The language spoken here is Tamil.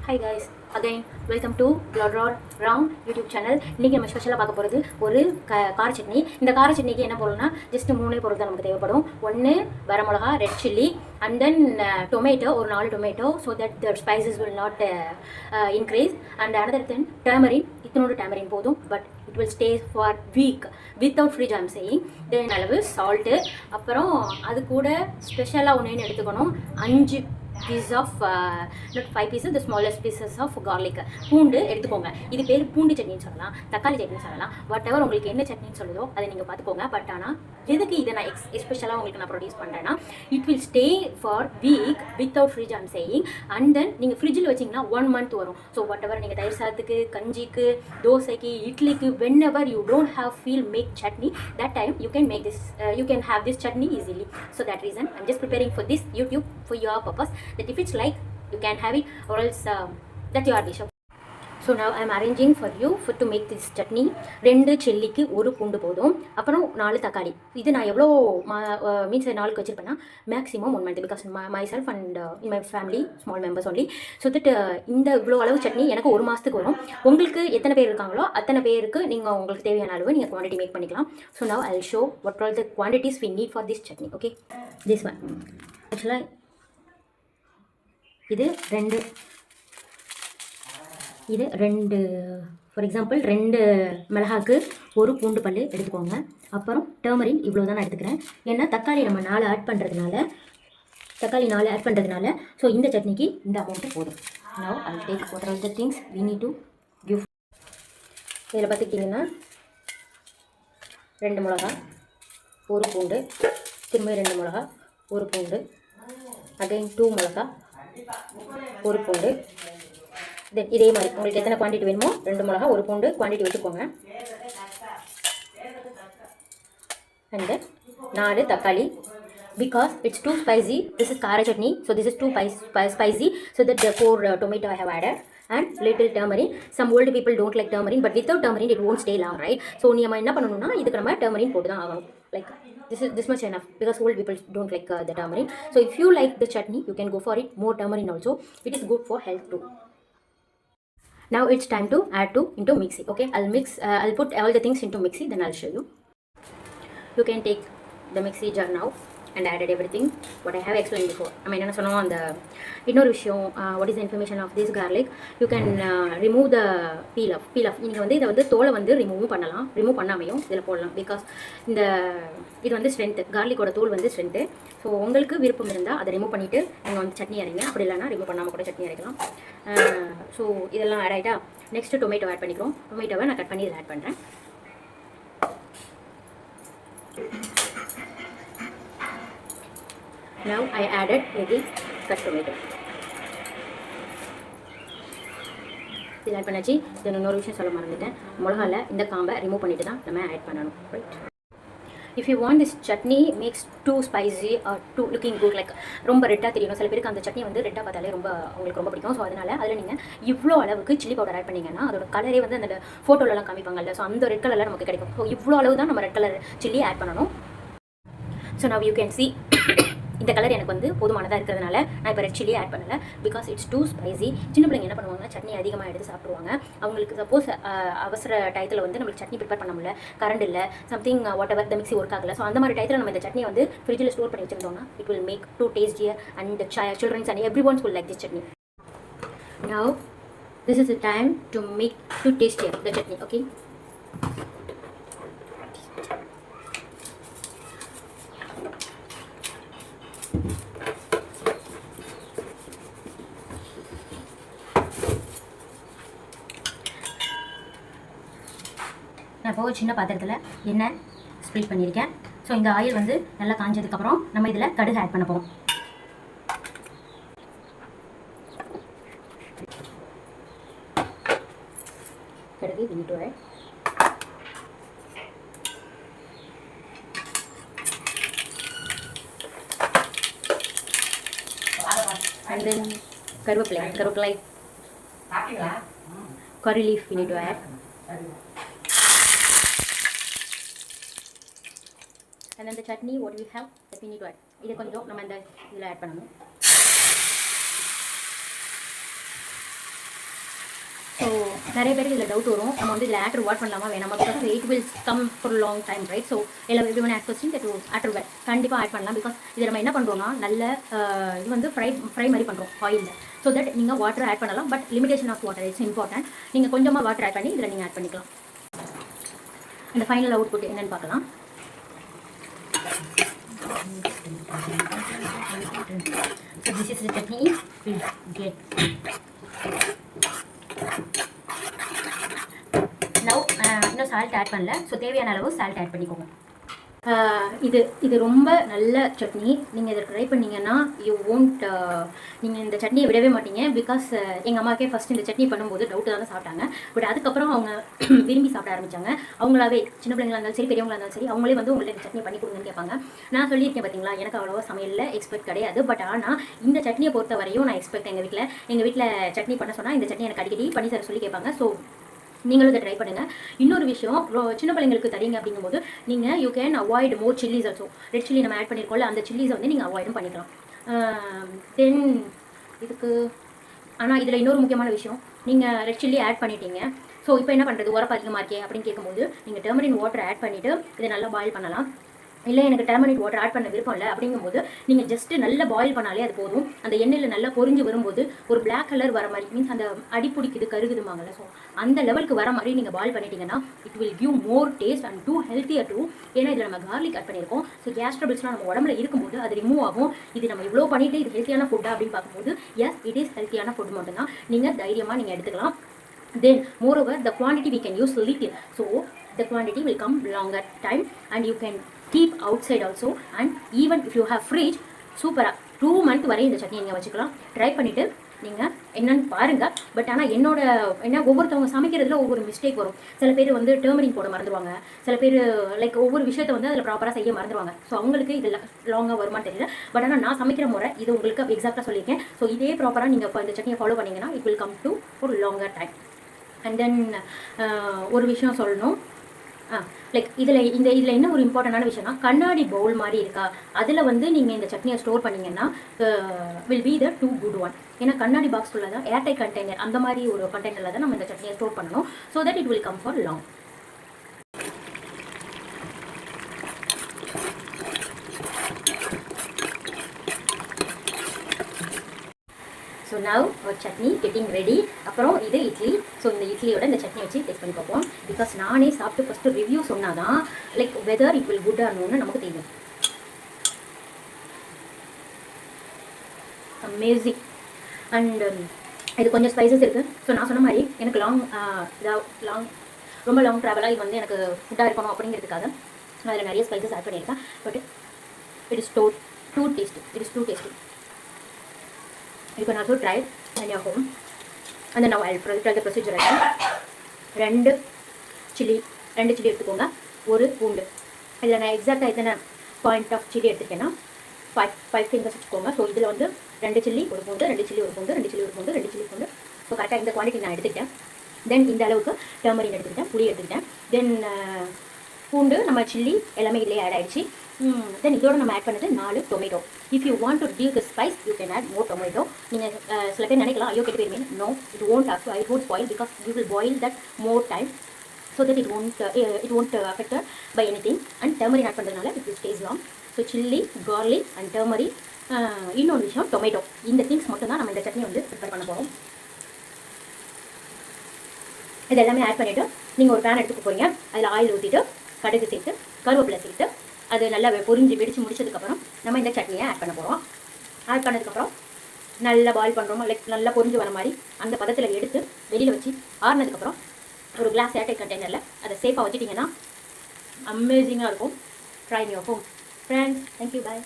Hi guys, again welcome to Round YouTube channel. இன்றைக்கி நம்ம ஸ்பெஷலாக பார்க்க போகிறது ஒரு கார சட்னி. இந்த கார சட்னிக்கு என்ன போடணும்னா ஜஸ்ட் 3 பொருள் தான் நமக்கு தேவைப்படும். ஒன்று வரமிளகா, red chilli, and then tomato, ஒரு 4 tomato, so that the spices will not increase. And another then turmeric, இத்தனோட டர்மரின் போதும், but it will stay for week without fridge I'm saying. Then அளவு சால்ட்டு, அப்புறம் அது கூட ஸ்பெஷலாக ஒன்று எடுத்துக்கணும், 5 piece of not 5 pieces, the smallest pieces of garlic. பூண்டு எடுத்துக்கோங்க. இது பேர் பூண்டு சட்னின்னு சொல்லலாம், தக்காளி சட்னின்னு சொல்லலாம், வாட் எவர் உங்களுக்கு என்ன சட்னின்னு சொல்லுதோ அதை நீங்கள் பார்த்துக்கோங்க. பட் ஆனால் எதுக்கு இதை நான் எஸ்பெஷலாக உங்களுக்கு நான் ப்ரொடியூஸ் பண்ணுறேன்னா, it will stay for week without fridge I'm saying. And then நீங்கள் ஃப்ரிட்ஜில் வச்சிங்கன்னா 1 month வரும். ஸோ வாட் எவர் நீங்கள் தயிர் சாதத்துக்கு, கஞ்சிக்கு, தோசைக்கு, இட்லிக்கு, whenever you don't have feel make chutney, that time you can make this, you can have this chutney easily. So that reason I'm just preparing for this YouTube for your purpose, that if it's like you can have it, or else that your wish. So now I'm arranging for you to make this chutney. 2 சில்லிக்கு 1 பூண்டு போதும், அப்புறம் 4 தக்காளி. இது நான் எவ்வளோ மீன்ஸ் 4 வச்சுருப்பேன்னா maximum 1 month, because myself and in my family small members only. So that இந்த இவ்வளோ அளவு சட்னி எனக்கு 1 மாதத்துக்கு வரும். உங்களுக்கு எத்தனை பேர் இருக்காங்களோ அத்தனை பேருக்கு நீங்கள் உங்களுக்கு தேவையான அளவு நீங்கள் குவான்டிட்டி மேக் பண்ணிக்கலாம். So now I'll show what all the quantities we need for this chutney. Okay, this one ஆக்சுவலாக இது 2 ஃபார் எக்ஸாம்பிள் 2 மிளகாக்கு 1 பூண்டு பல் எடுத்துக்கோங்க. அப்புறம் டர்மரின் இவ்வளோ தான் நான் எடுத்துக்கிறேன். ஏன்னா தக்காளி நம்ம 4 ஆட் பண்ணுறதுனால ஸோ இந்த சட்னிக்கு இந்த அமௌண்ட்டு போதும். Now I'll take what are the things we need to give. இதில் பார்த்துக்கிட்டிங்கன்னா 2 மிளகா, 1 பூண்டு, திரும்ப 2 மிளகா, 1 பூண்டு, அகைன் 2 மிளகா, 1 பூண்டு. தென் இதே மாதிரி உங்களுக்கு எத்தனை குவான்டிட்டி வேணுமோ 2 மிளகா, 1 பூண்டு குவான்டிட்டி வச்சுக்கோங்க. அண்ட் 4 தக்காளி, because it's too spicy. This is kara chutney, so this is too spicy, so that the 4 tomato I have added, and little turmeric. Some old people don't like turmeric, but without turmeric it won't stay long, right? So நம்ம என்ன பண்ணணும்னா இதுக்கு நம்ம turmeric போட்டு தான் ஆகணும். Like this much enough, because old people don't like the turmeric. So if you like the chutney, you can go for it more turmeric also. It is good for health too. Now it's time to add into mixie. Okay, I'll put all the things into mixie, then I'll show you. You can take the mixie jar now and added everything what I have explained before. I mean, on the இன்னொரு விஷயம், what is the information of this garlic, you can remove the peel off. நீங்கள் வந்து இதை வந்து தோலை வந்து ரிமூவ் பண்ணாமையும் இதில் போடலாம், பிகாஸ் இந்த இது வந்து ஸ்ட்ரென்த்து, கார்லிக்கோட தோல் வந்து ஸ்ட்ரென்த்து. ஸோ உங்களுக்கு விருப்பம் இருந்தால் அதை ரிமூவ் பண்ணிவிட்டு நீங்கள் வந்து சட்னி அரைங்க, அப்படி இல்லைனா ரிமூவ் பண்ணாமல் கூட சட்னி அரைக்கலாம். ஸோ இதெல்லாம் ஆட் ஆகிட்டா நெக்ஸ்ட்டு டொமேட்டோ ஆட் பண்ணிக்கிறோம். டொமேட்டோவை நான் கட் பண்ணி இதில் ஆட் பண்ணுறேன். Now I added the cut tomato. இதில் ஆட் பண்ணாச்சு. தென் இன்னொரு விஷயம் சொல்ல மறந்துட்டேன், மிளகாவில் இந்த காம்பை ரிமூவ் பண்ணிட்டு தான் நம்ம ஆட் பண்ணணும், right? If you want this chutney makes too spicy or too looking good, like ரொம்ப ரெட்டாக தெரியணும், சில பேருக்கு அந்த சட்னி வந்து ரெட்டாக பார்த்தாலே உங்களுக்கு ரொம்ப பிடிக்கும். ஸோ அதனால் அதில் நீங்கள் இவ்வளோ அளவுக்கு சில்லி பவுடர் ஆட் பண்ணிங்கன்னா அதோட கலரே வந்து அந்த ஃபோட்டோலலாம் காமிப்பாங்கல்ல, ஸோ அந்த ரெட் கலரில் நமக்கு கிடைக்கும். ஸோ இவ்வளோ அளவு தான் நம்ம ரெட் கலர் சில்லி ஆட் பண்ணணும். So now you can see இந்த கலர் எனக்கு வந்து போதுமானதாக இருக்கிறதுனால நான் இப்போ ரெட் சில்லி ஆட் பண்ணலை, பிகாஸ் இட்ஸ் டூ ஸ்பைசி. சின்ன பிள்ளைங்க என்ன பண்ணுவாங்கன்னா சட்னி அதிகமாக எடுத்து சாப்பிடுவாங்க. அவங்களுக்கு சப்போஸ் அவசர டயத்தில் வந்து நம்மளுக்கு சட்னி ப்ரிப்பேர் பண்ண முடியல, கரண்ட் இல்லை, something what ever, the mixie work ஆகலை. ஸோ அந்த மாதிரி டயத்தில் நம்ம இந்த சட்னியை வந்து ஃப்ரிட்ஜில் ஸ்டோர் பண்ணி வச்சிருந்தோம்னா it will make too tastier, and children's and everyone's will like this chutney. Now this is the time to make to tastier the chutney. Okay, நான் இப்போ சின்ன பாத்திரத்தில் எண்ணெய் ஸ்ப்ரெட் பண்ணியிருக்கேன். ஸோ இந்த ஆயில் வந்து நல்லா காஞ்சதுக்கப்புறம் நம்ம இதில் கடுகு ஆட் பண்ண போகிறோம். கடுகு we need to add. And then கருவேப்பிலை curry leaf we need to add. And then the chutney what we have that we need to add. இதை கொஞ்சம் நம்ம இந்த இதில் ஆட் பண்ணணும். நிறைய பேருக்கு இதில் டவுட் வரும், நம்ம வந்து இதில் ஆட்டர் வாட் பண்ணலாமா வேணாமா, because it will come for long time right. So எல்லாம் every one add question that ஆட்டர் வேட் கண்டிப்பாக ஆட் பண்ணலாம். பிகாஸ் இதில் நம்ம என்ன பண்ணுறோம்னா நல்ல இது வந்து ஃப்ரை மாதிரி பண்ணுறோம் ஆயிலில். ஸோ தட் நீங்கள் வாட்டர் ஆட் பண்ணலாம், but limitation of water it's important. நீங்கள் கொஞ்சமாக வாட்டர் ஆட் பண்ணி இதில் நீங்கள் ஆட் பண்ணிக்கலாம். இந்த ஃபைனல் அவுட்புட் என்னென்னு பார்க்கலாம். So this is the chutney we'll get. Now இன்னும் சால்ட் ஆட் பண்ணல. ஸோ தேவையான அளவு சால்ட் ஆட் பண்ணிக்கோங்க. இது ரொம்ப நல்ல சட்னி. நீங்கள் இதை ட்ரை பண்ணிங்கன்னா யூ ஓன்ட் நீங்கள் இந்த சட்னியை விடவே மாட்டீங்க. பிகாஸ் எங்கள் அம்மாக்கே ஃபஸ்ட் இந்த சட்னி பண்ணும்போது டவுட்டு தானே சாப்பிட்டாங்க. பட் அதுக்கப்புறம் அவங்க விரும்பி சாப்பிட ஆரம்பித்தாங்க. அவங்களாவே சின்ன பிள்ளைங்களா இருந்தாலும் சரி பெரியவங்களா இருந்தாலும் சரி அவங்களே வந்து உங்கள்ட்ட இந்த சட்னி பண்ணி கொடுங்கன்னு கேட்பாங்க. நான் சொல்லியிருக்கேன் பார்த்தீங்களா, எனக்கு அவ்வளோவா சமையலில் எக்ஸ்பெக்ட் கிடையாது. பட் ஆனால் இந்த சட்னியை பொறுத்த வரையும் நான் எக்ஸ்பெக்ட் எங்கள் வீட்டில் சட்னி பண்ண சொன்னால் இந்த சட்னி எனக்கு அடிக்கடி பண்ணி தர சொல்லி கேட்பாங்க. ஸோ நீங்களும் இதை ட்ரை பண்ணுங்கள். இன்னொரு விஷயம், சின்ன பிள்ளைங்களுக்கு தரீங்க அப்படிங்கும்போது நீங்கள் you can avoid more chillies also. Red chilli நம்ம ஆட் பண்ணியிருக்கோம்ல, அந்த சில்லிஸை வந்து நீங்கள் அவாய்டும் பண்ணிக்கலாம். தென் இதுக்கு ஆனால் இதில் இன்னொரு முக்கியமான விஷயம், நீங்கள் ரெட் சில்லி ஆட் பண்ணிட்டீங்க. ஸோ இப்போ என்ன பண்ணுறது, உரப்பு அதிகமாக இருக்கே அப்படின்னு கேட்கும்போது நீங்கள் டர்மரின் வாட்டர் ஆட் பண்ணிவிட்டு இதை நல்லா பாயில் பண்ணலாம். இல்லை எனக்கு டர்மரிக் வாட்டர் ஆட் பண்ண விருப்பம் இல்லை அப்படிங்கும்போது நீங்கள் ஜஸ்ட்டு நல்லா பாயில் பண்ணாலே அது போதும். அந்த எண்ணெயில் நல்லா பொரிஞ்சு வரும்போது ஒரு பிளாக் கலர் வர மாதிரி, மீன்ஸ் அந்த அடிப்பிடிக்குது கருகுதுமாங்கல்ல, ஸோ அந்த லெவலுக்கு வர மாதிரி நீங்கள் பாயில் பண்ணிட்டீங்கன்னா it will give more taste and too healthier too. ஏன்னா இதில் நம்ம கார்லிக் ஆட் பண்ணியிருக்கோம். ஸோ கேஸ் ட்ரபிள்ஸ்லாம் நம்ம உடம்புல இருக்கும்போது அது ரிமூவ் ஆகும். இது நம்ம இவ்வளோ பண்ணிவிட்டு இது ஹெல்த்தியான ஃபுட்டா அப்படின்னு பார்க்கும்போது எஸ் இட் இஸ் ஹெல்த்தியான ஃபுட் மட்டும்தான். நீங்கள் தைரியமாக நீங்கள் எடுத்துக்கலாம். Then moreover the quantity we can use little, so the quantity will come longer time and you can keep outside also. And even if you have fridge, சூப்பராக 2 month வரை இந்த சட்னியை நீங்கள் வச்சுக்கலாம். ட்ரை பண்ணிவிட்டு நீங்கள் என்னென்னு பாருங்கள். பட் ஆனால் என்ன ஒவ்வொருத்தவங்க சமைக்கிறதுல ஒவ்வொரு மிஸ்டேக் வரும். சில பேர் வந்து டர்மரின் போட மறந்துடுவாங்க, சில பேர் லைக் ஒவ்வொரு விஷயத்தை வந்து அதில் ப்ராப்பராக செய்ய மறந்துடுவாங்க. ஸோ அவங்களுக்கு இதில் லாங்காக வருமானு தெரியல. பட் ஆனால் நான் சமைக்கிற முறை இது உங்களுக்கு எக்ஸாக்டாக சொல்லியிருக்கேன். ஸோ இதே ப்ராப்பராக நீங்கள் இப்போ இந்த சட்னியை ஃபாலோ பண்ணிங்கன்னா இட் வில் கம் டு ஒரு லாங்கர் டைம். அண்ட் தென் ஒரு விஷயம் சொல்லணும், லைக் இதில் என்ன ஒரு இம்பார்ட்டண்டான விஷயம்னா, கண்ணாடி பவுல் மாதிரி இருக்கா, அதில் வந்து நீங்கள் இந்த சட்னியை ஸ்டோர் பண்ணிங்கன்னா will be the too good one. ஏன்னா கண்ணாடி பாக்ஸ்குள்ளே தான் ஏர்டைட் கண்டெய்னர் அந்த மாதிரி ஒரு கண்டெய்னரில் தான் நம்ம இந்த சட்னியை ஸ்டோர் பண்ணணும். So that it will come for long. So now ஒரு சட்னி கெட்டிங் ரெடி. அப்புறம் இது இட்லி. ஸோ இந்த இட்லியோட இந்த சட்னி வச்சு டேஸ்ட் பண்ணி பார்ப்போம். பிகாஸ் நானே சாப்பிட்டு ஃபஸ்ட்டு ரிவ்யூ சொன்னால் தான் like whether it will good ஆனோன்னு நமக்கு தெரியும். அமேசிங். அண்ட் இது கொஞ்சம் ஸ்பைசஸ் இருக்குது. ஸோ நான் சொன்ன மாதிரி எனக்கு ரொம்ப லாங் ட்ராவலாக இது வந்து எனக்கு ஃபுட்டாக இருக்கணும் அப்படிங்கிறதுக்காக நான் அதில் நிறைய ஸ்பைசஸ் ஆட் பண்ணியிருக்கேன். But it is too tasty. You can also try it in your home. And then now I'll tell the procedure again. 2 chili எடுத்துக்கோங்க, 1 பூண்டு. இதில் நான் எக்ஸாக்டாக எத்தனை பாயிண்ட் ஆஃப் சில்லி எடுத்துருக்கேன்னா 5 ஃபிங்கர்ஸ் வச்சுக்கோங்க. ஸோ இதில் வந்து 2 சில்லி 1 பூண்டு, 2 சில்லி 1 பூண்டு, 2 சில்லி 1 பூண்டு, 2 சில்லி பூண்டு. ஸோ கரெக்டாக இந்த குவான்டிட்டி நான் எடுத்துக்கிட்டேன். தென் இந்த அளவுக்கு டர்மரின் எடுத்துக்கிட்டேன், புளி எடுத்துக்கிட்டேன். தென் பூண்டு நம்ம சில்லி எல்லாமே இதிலே ஆட் ஆகிடுச்சு. தென் இதோட நம்ம ஆட் பண்ணது 4 tomato. If you want to reduce the spice you can add more tomato. நீங்கள் சில பேர் நினைக்கலாம் ஐயோ கெட்டு போயிருமே. No, it won't spoil because you will boil that more time so that it won't affect by anything. And turmeric add பண்ணுறதுனால it will stays long. So chilli, garlic and turmeric. இன்னொரு விஷயம் டொமேட்டோ. இந்த திங்ஸ் மட்டும் தான் நம்ம இந்த சட்னி வந்து ப்ரிப்பேர் பண்ண போகிறோம். இது எல்லாமே ஆட் பண்ணிவிட்டு நீங்கள் ஒரு பேன் எடுத்துக்க போகிறீங்க. அதில் ஆயில் ஊற்றிட்டு கடுகு சேர்த்து கருவேப்பிலை சேர்த்து அது நல்லா வெடிச்சு முடிச்சதுக்கப்புறம் நம்ம இந்த சட்னியை ஆட் பண்ண போகிறோம். ஆட் பண்ணதுக்கப்புறம் நல்லா பாயில் பண்ணுறோம், லைக் நல்லா பொரிஞ்சு வர மாதிரி அந்த பதத்தில் எடுத்து வெளியில் வச்சு ஆறுனதுக்கப்புறம் ஒரு கிளாஸ் ஏர்டைட் கண்டெய்னரில் அதை சேஃபாக வச்சுட்டிங்கன்னா அமேசிங்காக இருக்கும். Try in your home friends. Thank you, bye.